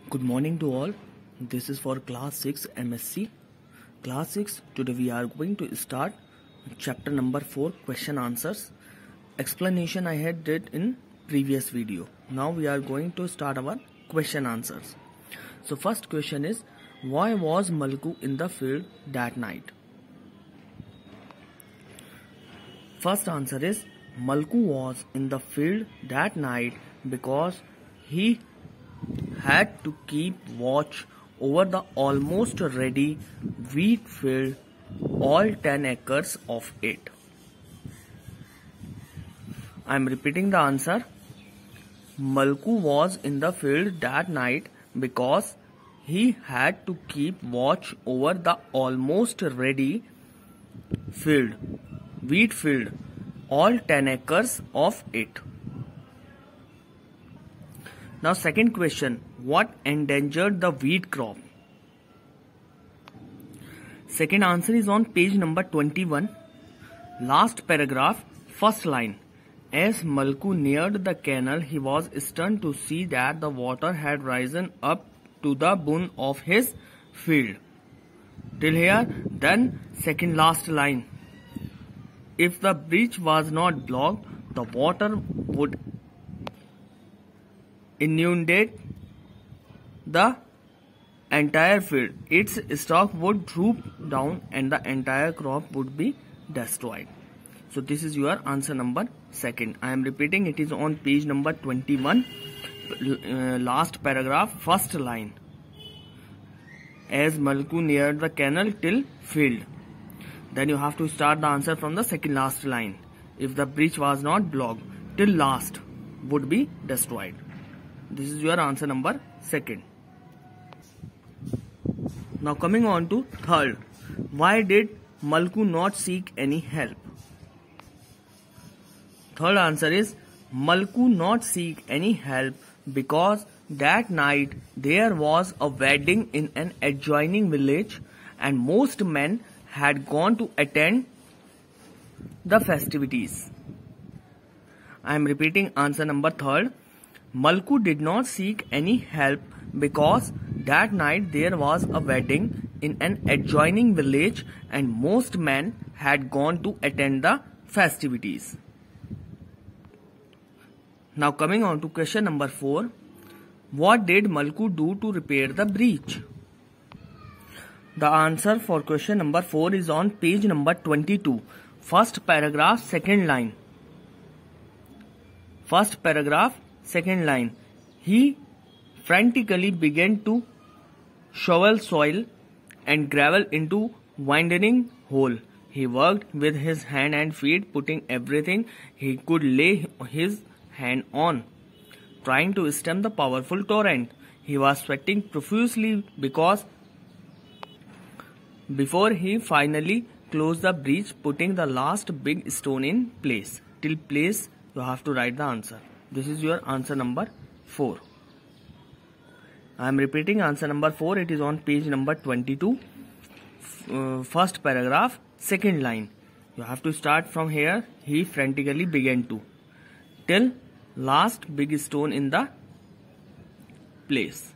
Good morning to all. This is for class 6 MSc. Class 6, today we are going to start chapter number 4, question answers. Explanation I had did in previous video. Now we are going to start our question answers. So first question is, why was Malku in the field that night? First answer is, Malku was in the field that night because he had to keep watch over the almost ready wheat field, all 10 acres of it. I am repeating the answer. Malku was in the field that night because he had to keep watch over the almost ready field, wheat field, all 10 acres of it. Now second question, what endangered the wheat crop? Second answer is on page number 21, last paragraph, first line. As Malku neared the canal, he was stunned to see that the water had risen up to the bone of his field. Till here, then second last line. If the breach was not blocked, the water would inundate the entire field. Its stock would droop down and the entire crop would be destroyed. So this is your answer number second. I am repeating, it is on page number 21, last paragraph, first line. As Malku neared the canal till field. Then you have to start the answer from the second last line. If the breach was not blocked, till last would be destroyed. This is your answer number second. Now coming on to third. Why did Malku not seek any help? Third answer is, Malku not seek any help because that night there was a wedding in an adjoining village and most men had gone to attend the festivities. I am repeating answer number third. Malku did not seek any help because that night there was a wedding in an adjoining village and most men had gone to attend the festivities. Now coming on to question number 4. What did Malku do to repair the breach? The answer for question number 4 is on page number 22. First paragraph, second line. First paragraph, second line. He frantically began to shovel soil and gravel into widening hole. He worked with his hand and feet, putting everything he could lay his hand on, trying to stem the powerful torrent. He was sweating profusely because before he finally closed the breach, putting the last big stone in place. Till place, you have to write the answer. This is your answer number 4. I am repeating answer number 4. It is on page number 22. First paragraph, second line. You have to start from here. He frantically began to. Till last big stone in the place.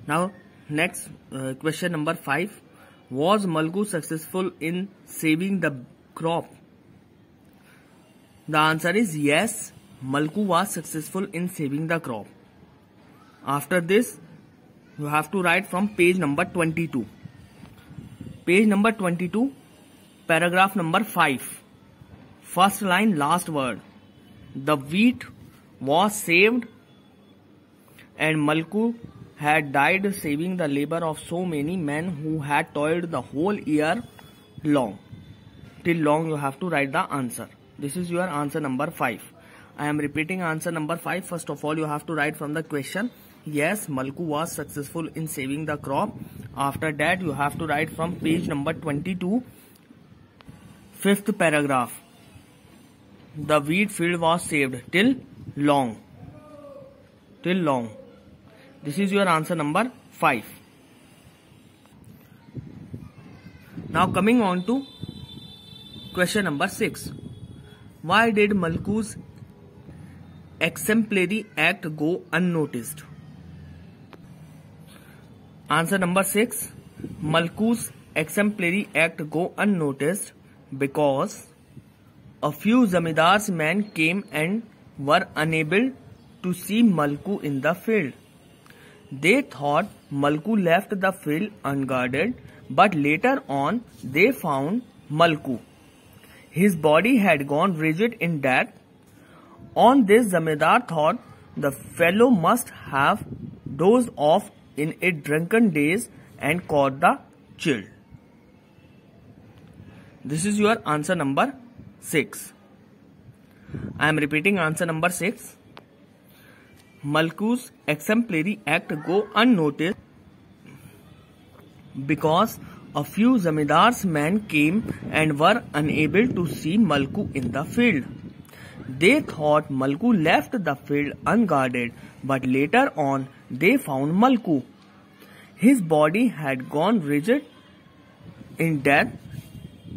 Now next question number 5. Was Malku successful in saving the crop? The answer is yes, Malku was successful in saving the crop. After this, you have to write from page number 22. Page number 22, paragraph number 5. First line, last word. The wheat was saved and Malku had died, saving the labor of so many men who had toiled the whole year long. Till long you have to write the answer. This is your answer number 5. I am repeating answer number 5. First of all, you have to write from the question. Yes, Malku was successful in saving the crop. After that, you have to write from page number 22, 5th paragraph. The wheat field was saved till long. Till long. This is your answer number 5. Now coming on to question number 6. Why did Malku's exemplary act go unnoticed? Answer number 6. Malku's exemplary act go unnoticed because a few Zamindars men came and were unable to see Malku in the field. They thought Malku left the field unguarded, but later on they found Malku. His body had gone rigid in death. On this, Zamindar thought the fellow must have dozed off in a drunken daze and caught the chill. This is your answer number 6. I am repeating answer number 6. Malku's exemplary act go unnoticed because a few Zamindars men came and were unable to see Malku in the field. They thought Malku left the field unguarded, but later on they found Malku. His body had gone rigid in death.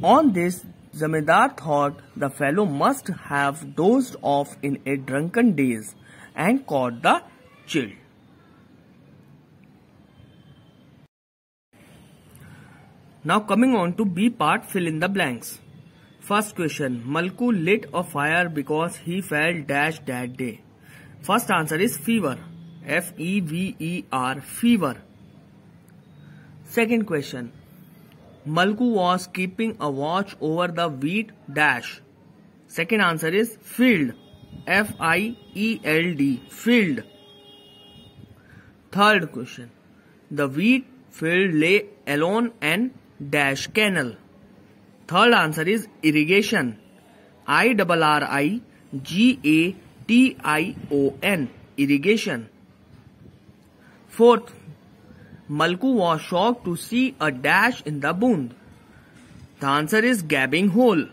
On this, Zamindar thought the fellow must have dozed off in a drunken daze and caught the chill. Now coming on to B part, fill in the blanks. First question, Malku lit a fire because he felt dash that day. First answer is fever. F-E-V-E-R, fever. Second question, Malku was keeping a watch over the wheat dash. Second answer is field. F-I-E-L-D, field. Third question, the wheat field lay alone and dash canal. Third answer is irrigation. I-R-R-I-G-A-T-I-O-N, irrigation. Fourth, Malku was shocked to see a dash in the bund. The answer is gaping hole.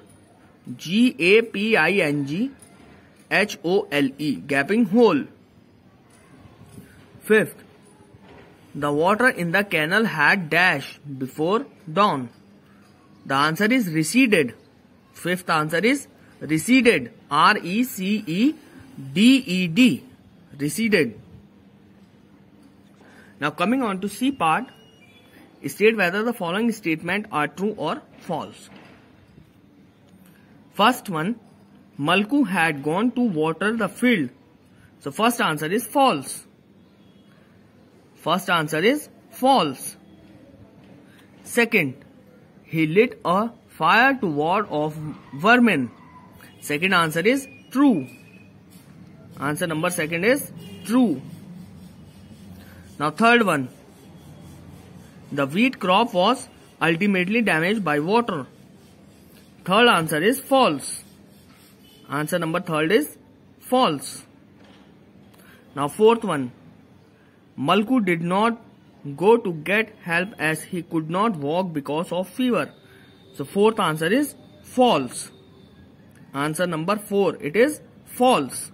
G-A-P-I-N-G-H-O-L-E, gaping hole. Fifth, the water in the canal had dash before dawn. The answer is receded. Fifth answer is receded. R-E-C-E-D-E-D, receded. Now coming on to C part, state whether the following statement are true or false. First one, Malku had gone to water the field. So first answer is false. First answer is false. Second, he lit a fire to ward off vermin. Second answer is true. Answer number second is true. Now third one, the wheat crop was ultimately damaged by water. Third answer is false. Answer number third is false. Now fourth one, Malku did not go to get help as he could not walk because of fever. So fourth answer is false. Answer number 4, it is false.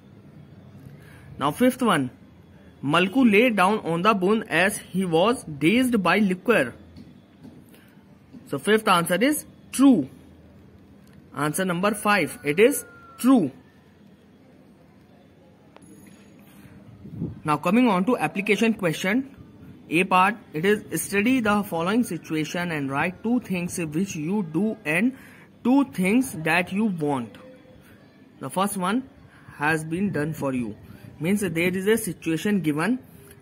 Now fifth one, Malku lay down on the bund as he was dazed by liquor. So fifth answer is true. Answer number 5, it is true. Now coming on to application question. A part, it is study the following situation and write 2 things which you do and 2 things that you want. The first one has been done for you. Means there is a situation given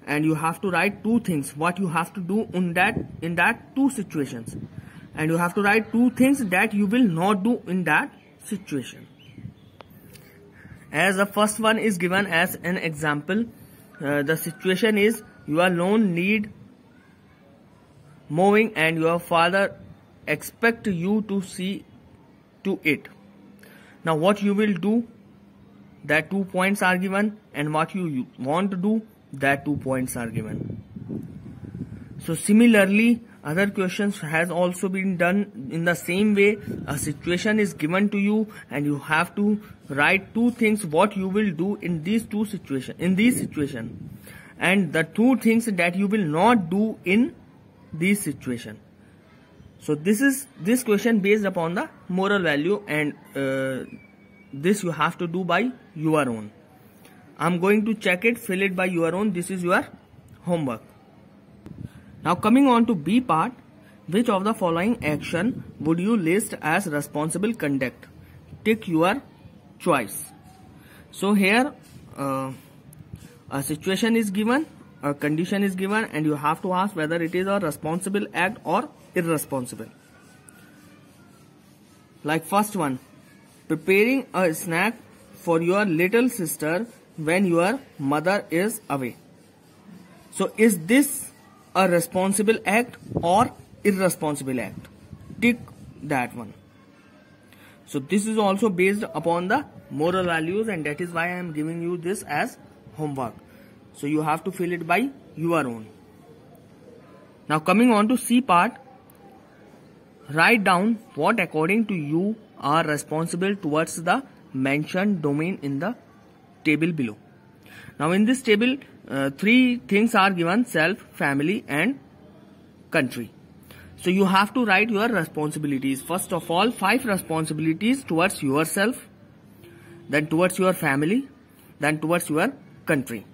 and you have to write 2 things. What you have to do in that 2 situations. And you have to write 2 things that you will not do in that situation. As the first one is given as an example, the situation is your lawn need mowing and your father expect you to see to it. Now what you will do, that 2 points are given, and what you want to do, that 2 points are given. So similarly, other questions has also been done in the same way. A situation is given to you and you have to write 2 things what you will do in these 2 situations, and the 2 things that you will not do in this situation. So this question based upon the moral value, and this you have to do by your own. I'm going to check it, fill it by your own. This is your homework. Now coming on to B part, which of the following action would you list as responsible conduct? Take your choice. So here a situation is given, a condition is given, and you have to ask whether it is a responsible act or irresponsible. Like first one, preparing a snack for your little sister when your mother is away. So is this a responsible act or irresponsible act? Tick that one. So this is also based upon the moral values, and that is why I am giving you this as homework. So you have to fill it by your own. Now coming on to C part, write down what according to you are responsible towards the mentioned domain in the table below. Now in this table, 3 things are given: self, family and country. So you have to write your responsibilities. First of all, 5 responsibilities towards yourself, then towards your family, then towards your country.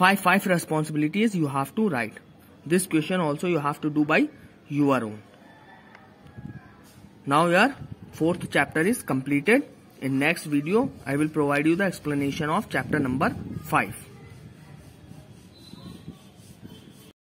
5 responsibilities you have to write. This question also you have to do by your own. Now your 4th chapter is completed. In next video, I will provide you the explanation of chapter number 5.